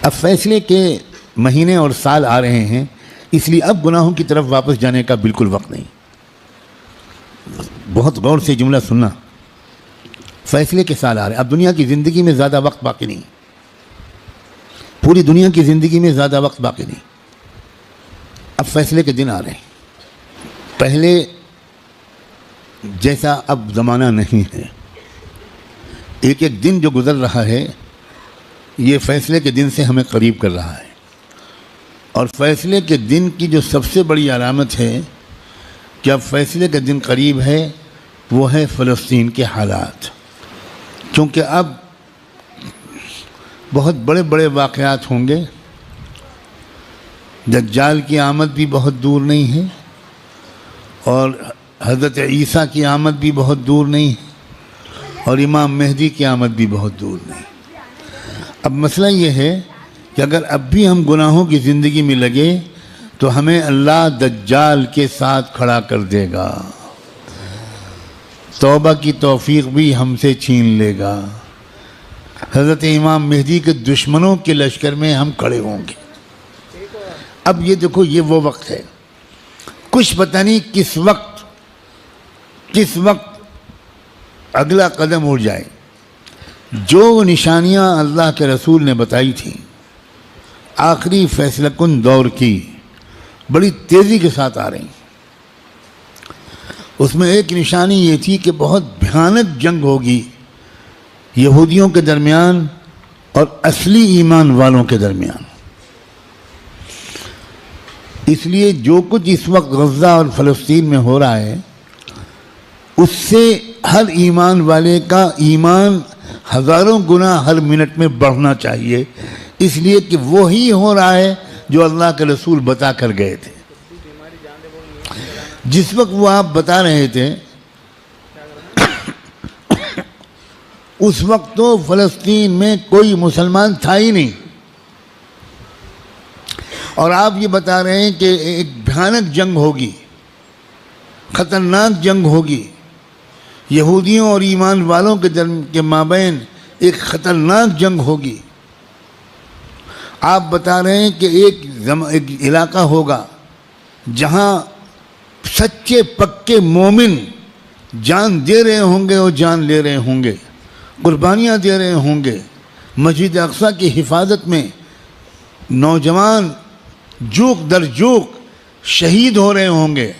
اب فیصلے کے مہینے اور سال آ رہے ہیں، اس لیے اب گناہوں کی طرف واپس جانے کا بالکل وقت نہیں۔ بہت غور سے جملہ سننا، فیصلے کے سال آ رہے ہیں، اب دنیا کی زندگی میں زیادہ وقت باقی نہیں، پوری دنیا کی زندگی میں زیادہ وقت باقی نہیں، اب فیصلے کے دن آ رہے ہیں۔ پہلے جیسا اب زمانہ نہیں ہے، ایک ایک دن جو گزر رہا ہے یہ فیصلے کے دن سے ہمیں قریب کر رہا ہے، اور فیصلے کے دن کی جو سب سے بڑی علامت ہے کہ اب فیصلے کا دن قریب ہے، وہ ہے فلسطین کے حالات، کیونکہ اب بہت بڑے بڑے واقعات ہوں گے، دجال کی آمد بھی بہت دور نہیں ہے، اور حضرت عیسیٰ کی آمد بھی بہت دور نہیں ہے، اور امام مہدی کی آمد بھی بہت دور نہیں۔ اب مسئلہ یہ ہے کہ اگر اب بھی ہم گناہوں کی زندگی میں لگے تو ہمیں اللہ دجال کے ساتھ کھڑا کر دے گا، توبہ کی توفیق بھی ہم سے چھین لے گا، حضرت امام مہدی کے دشمنوں کے لشکر میں ہم کھڑے ہوں گے۔ اب یہ دیکھو، یہ وہ وقت ہے، کچھ پتہ نہیں کس وقت اگلا قدم اٹھ جائے۔ جو نشانیاں اللہ کے رسول نے بتائی تھیں آخری فیصلہ کن دور کی، بڑی تیزی کے ساتھ آ رہی ہیں۔ اس میں ایک نشانی یہ تھی کہ بہت بھیانک جنگ ہوگی یہودیوں کے درمیان اور اصلی ایمان والوں کے درمیان۔ اس لیے جو کچھ اس وقت غزہ اور فلسطین میں ہو رہا ہے، اس سے ہر ایمان والے کا ایمان ہزاروں گنا ہر منٹ میں بڑھنا چاہیے، اس لیے کہ وہی ہو رہا ہے جو اللہ کے رسول بتا کر گئے تھے۔ جس وقت وہ آپ بتا رہے تھے اس وقت تو فلسطین میں کوئی مسلمان تھا ہی نہیں، اور آپ یہ بتا رہے ہیں کہ ایک بھیانک جنگ ہوگی، خطرناک جنگ ہوگی، یہودیوں اور ایمان والوں کے مابین ایک خطرناک جنگ ہوگی۔ آپ بتا رہے ہیں کہ ایک علاقہ ہوگا جہاں سچے پکے مومن جان دے رہے ہوں گے اور جان لے رہے ہوں گے، قربانیاں دے رہے ہوں گے، مسجد اقصیٰ کی حفاظت میں نوجوان جوق در جوق شہید ہو رہے ہوں گے۔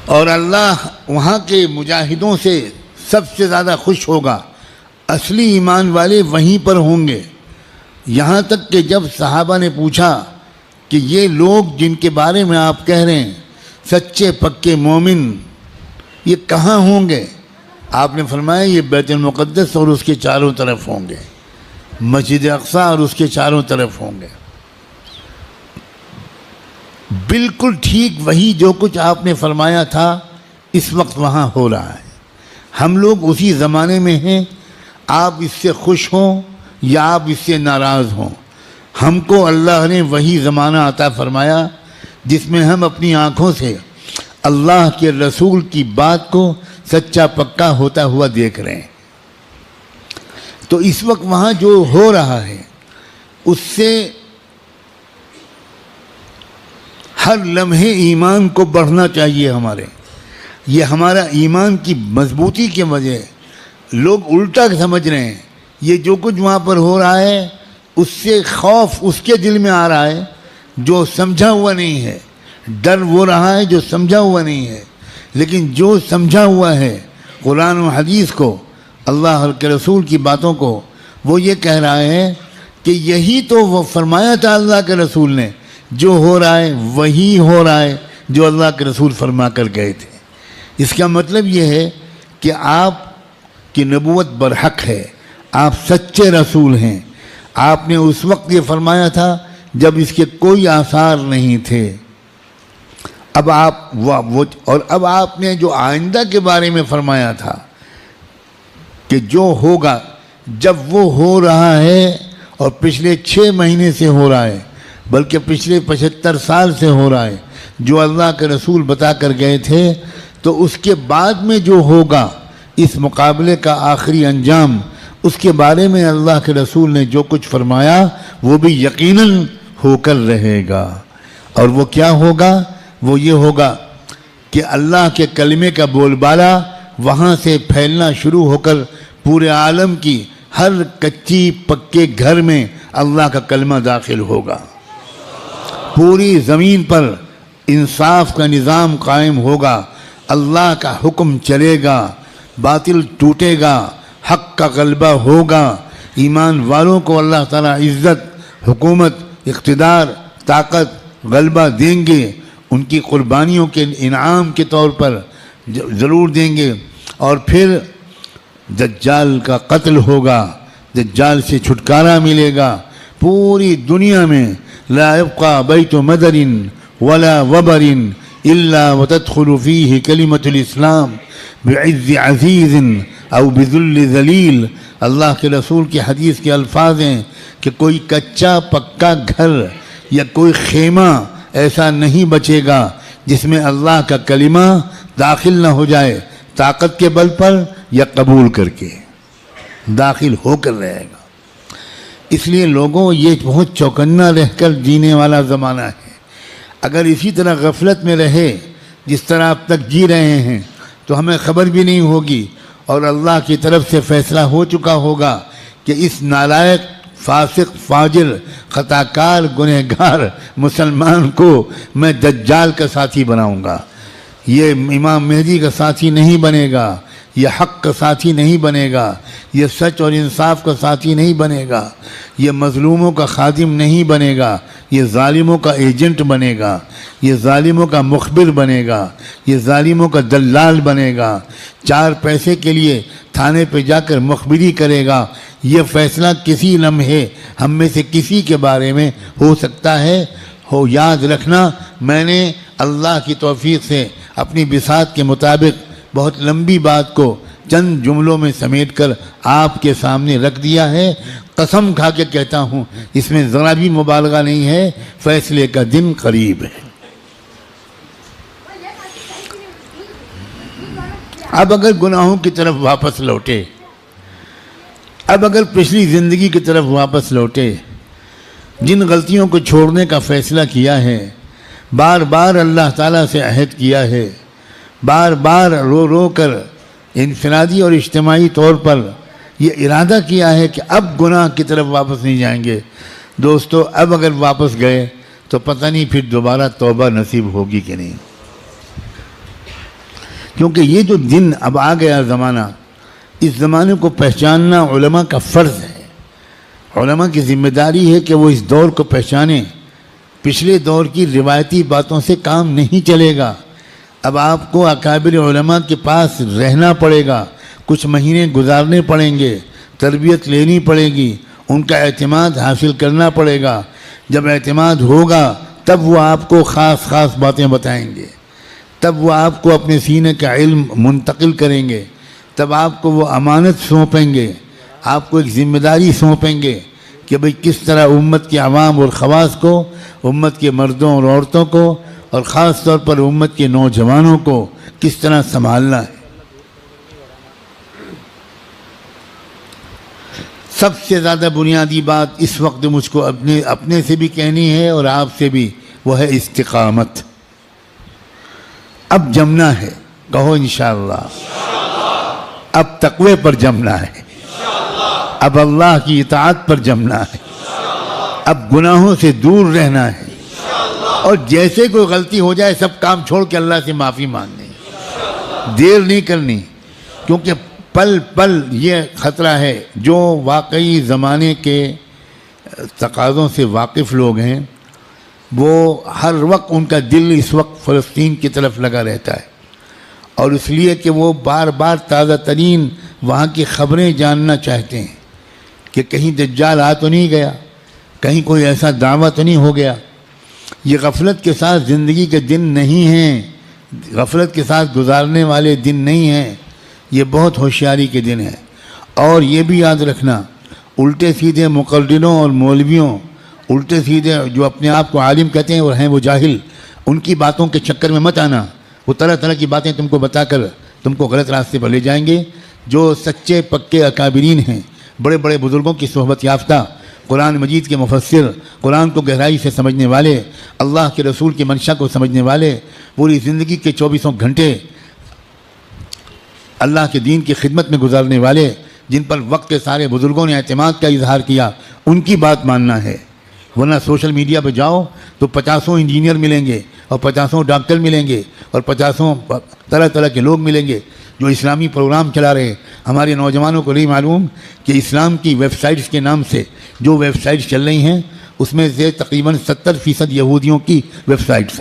اور اللہ وہاں کے مجاہدوں سے سب سے زیادہ خوش ہوگا، اصلی ایمان والے وہیں پر ہوں گے۔ یہاں تک کہ جب صحابہ نے پوچھا کہ یہ لوگ جن کے بارے میں آپ کہہ رہے ہیں سچے پکے مومن، یہ کہاں ہوں گے؟ آپ نے فرمایا یہ بیت المقدس اور اس کے چاروں طرف ہوں گے، مسجد اقصیٰ اور اس کے چاروں طرف ہوں گے۔ بالکل ٹھیک وہی جو کچھ آپ نے فرمایا تھا اس وقت وہاں ہو رہا ہے۔ ہم لوگ اسی زمانے میں ہیں، آپ اس سے خوش ہوں یا آپ اس سے ناراض ہوں، ہم کو اللہ نے وہی زمانہ عطا فرمایا جس میں ہم اپنی آنکھوں سے اللہ کے رسول کی بات کو سچا پکا ہوتا ہوا دیکھ رہے ہیں۔ تو اس وقت وہاں جو ہو رہا ہے اس سے ہر لمحے ایمان کو بڑھنا چاہیے ہمارے، یہ ہمارا ایمان کی مضبوطی کی وجہ ہے۔ لوگ الٹا سمجھ رہے ہیں، یہ جو کچھ وہاں پر ہو رہا ہے اس سے خوف اس کے دل میں آ رہا ہے جو سمجھا ہوا نہیں ہے، ڈر وہ رہا ہے جو سمجھا ہوا نہیں ہے۔ لیکن جو سمجھا ہوا ہے قرآن و حدیث کو، اللہ کے رسول کی باتوں کو، وہ یہ کہہ رہا ہے کہ یہی تو وہ فرمایا تھا اللہ کے رسول نے، جو ہو رہا ہے وہی ہو رہا ہے جو اللہ کے رسول فرما کر گئے تھے۔ اس کا مطلب یہ ہے کہ آپ کی نبوت برحق ہے، آپ سچے رسول ہیں۔ آپ نے اس وقت یہ فرمایا تھا جب اس کے کوئی آثار نہیں تھے، اب آپ نے جو آئندہ کے بارے میں فرمایا تھا کہ جو ہوگا، جب وہ ہو رہا ہے اور پچھلے 6 مہینے سے ہو رہا ہے، بلکہ پچھلے 75 سال سے ہو رہا ہے، جو اللہ کے رسول بتا کر گئے تھے تو اس کے بعد میں جو ہوگا اس مقابلے کا آخری انجام، اس کے بارے میں اللہ کے رسول نے جو کچھ فرمایا وہ بھی یقیناً ہو کر رہے گا۔ اور وہ کیا ہوگا؟ وہ یہ ہوگا کہ اللہ کے کلمے کا بول بالا وہاں سے پھیلنا شروع ہو کر پورے عالم کی ہر کچی پکے گھر میں اللہ کا کلمہ داخل ہوگا، پوری زمین پر انصاف کا نظام قائم ہوگا، اللہ کا حکم چلے گا، باطل ٹوٹے گا، حق کا غلبہ ہوگا، ایمان والوں کو اللہ تعالیٰ عزت، حکومت، اقتدار، طاقت، غلبہ دیں گے، ان کی قربانیوں کے انعام کے طور پر ضرور دیں گے۔ اور پھر دجال کا قتل ہوگا، دجال سے چھٹکارا ملے گا، پوری دنیا میں لا يبقى بیت مدر ولا وبر الا وتدخل فيه کلمۃ الاسلام بعز عزیز او بذل ذلیل۔ اللہ کے رسول کی حدیث کے الفاظ ہیں کہ کوئی کچا پکا گھر یا کوئی خیمہ ایسا نہیں بچے گا جس میں اللہ کا کلمہ داخل نہ ہو جائے، طاقت کے بل پر یا قبول کر کے داخل ہو کر رہے گا۔ اس لیے لوگوں، یہ بہت چوکنا رہ کر جینے والا زمانہ ہے۔ اگر اسی طرح غفلت میں رہے جس طرح اب تک جی رہے ہیں تو ہمیں خبر بھی نہیں ہوگی، اور اللہ کی طرف سے فیصلہ ہو چکا ہوگا کہ اس نالائق، فاسق، فاجر، خطاکار، گنہگار مسلمان کو میں دجال کا ساتھی بناؤں گا، یہ امام مہدی کا ساتھی نہیں بنے گا، یہ حق کا ساتھی نہیں بنے گا، یہ سچ اور انصاف کا ساتھی نہیں بنے گا، یہ مظلوموں کا خادم نہیں بنے گا، یہ ظالموں کا ایجنٹ بنے گا، یہ ظالموں کا مخبر بنے گا، یہ ظالموں کا دلال بنے گا، 4 پیسے کے لیے تھانے پہ جا کر مخبری کرے گا۔ یہ فیصلہ کسی لمحے ہم میں سے کسی کے بارے میں ہو سکتا ہے۔ یاد رکھنا، میں نے اللہ کی توفیق سے اپنی بساط کے مطابق بہت لمبی بات کو چند جملوں میں سمیٹ کر آپ کے سامنے رکھ دیا ہے۔ قسم کھا کے کہتا ہوں، اس میں ذرا بھی مبالغہ نہیں ہے، فیصلے کا دن قریب ہے۔ اب اگر گناہوں کی طرف واپس لوٹے، اب اگر پچھلی زندگی کی طرف واپس لوٹے، جن غلطیوں کو چھوڑنے کا فیصلہ کیا ہے، بار بار اللہ تعالیٰ سے عہد کیا ہے، بار بار رو رو کر انفرادی اور اجتماعی طور پر یہ ارادہ کیا ہے کہ اب گناہ کی طرف واپس نہیں جائیں گے، دوستو اب اگر واپس گئے تو پتہ نہیں پھر دوبارہ توبہ نصیب ہوگی کہ نہیں، کیونکہ یہ جو دن اب آ گیا زمانہ، اس زمانے کو پہچاننا علماء کا فرض ہے۔ علماء کی ذمہ داری ہے کہ وہ اس دور کو پہچانیں۔ پچھلے دور کی روایتی باتوں سے کام نہیں چلے گا، اب آپ کو اکابر علماء کے پاس رہنا پڑے گا، کچھ مہینے گزارنے پڑیں گے، تربیت لینی پڑے گی، ان کا اعتماد حاصل کرنا پڑے گا۔ جب اعتماد ہوگا تب وہ آپ کو خاص خاص باتیں بتائیں گے، تب وہ آپ کو اپنے سینے کا علم منتقل کریں گے، تب آپ کو وہ امانت سونپیں گے، آپ کو ایک ذمہ داری سونپیں گے کہ بھئی کس طرح امت کے عوام اور خواص کو، امت کے مردوں اور عورتوں کو، اور خاص طور پر امت کے نوجوانوں کو کس طرح سنبھالنا ہے۔ سب سے زیادہ بنیادی بات اس وقت مجھ کو اپنے سے بھی کہنی ہے اور آپ سے بھی، وہ ہے استقامت۔ اب جمنا ہے، کہو انشاءاللہ، اب تقوی پر جمنا ہے، اب اللہ کی اطاعت پر جمنا ہے، اب گناہوں سے دور رہنا ہے، اور جیسے کوئی غلطی ہو جائے سب کام چھوڑ کے اللہ سے معافی مانگنی، دیر نہیں کرنی، کیونکہ پل پل یہ خطرہ ہے۔ جو واقعی زمانے کے تقاضوں سے واقف لوگ ہیں وہ ہر وقت ان کا دل اس وقت فلسطین کی طرف لگا رہتا ہے، اور اس لیے کہ وہ بار بار تازہ ترین وہاں کی خبریں جاننا چاہتے ہیں کہ کہیں دجال آ تو نہیں گیا، کہیں کوئی ایسا دعویٰ تو نہیں ہو گیا۔ یہ غفلت کے ساتھ زندگی کے دن نہیں ہیں، غفلت کے ساتھ گزارنے والے دن نہیں ہیں، یہ بہت ہوشیاری کے دن ہیں۔ اور یہ بھی یاد رکھنا، الٹے سیدھے مقرروں اور مولویوں، الٹے سیدھے جو اپنے آپ کو عالم کہتے ہیں اور ہیں وہ جاہل، ان کی باتوں کے چکر میں مت آنا۔ وہ طرح طرح کی باتیں تم کو بتا کر تم کو غلط راستے پر لے جائیں گے. جو سچے پکے اکابرین ہیں, بڑے بڑے بزرگوں کی صحبت یافتہ, قرآن مجید کے مفسر, قرآن کو گہرائی سے سمجھنے والے, اللہ کے رسول کی منشا کو سمجھنے والے, پوری زندگی کے 24 گھنٹے اللہ کے دین کی خدمت میں گزارنے والے, جن پر وقت کے سارے بزرگوں نے اعتماد کا اظہار کیا, ان کی بات ماننا ہے. ورنہ سوشل میڈیا پہ جاؤ تو 50 انجینئر ملیں گے اور 50 ڈاکٹر ملیں گے اور 50 طرح طرح کے لوگ ملیں گے جو اسلامی پروگرام چلا رہے ہیں. ہمارے نوجوانوں کو نہیں معلوم کہ اسلام کی ویب سائٹس کے نام سے جو ویب سائٹس چل رہی ہیں اس میں سے تقریباً 70% یہودیوں کی ویب سائٹس ہیں.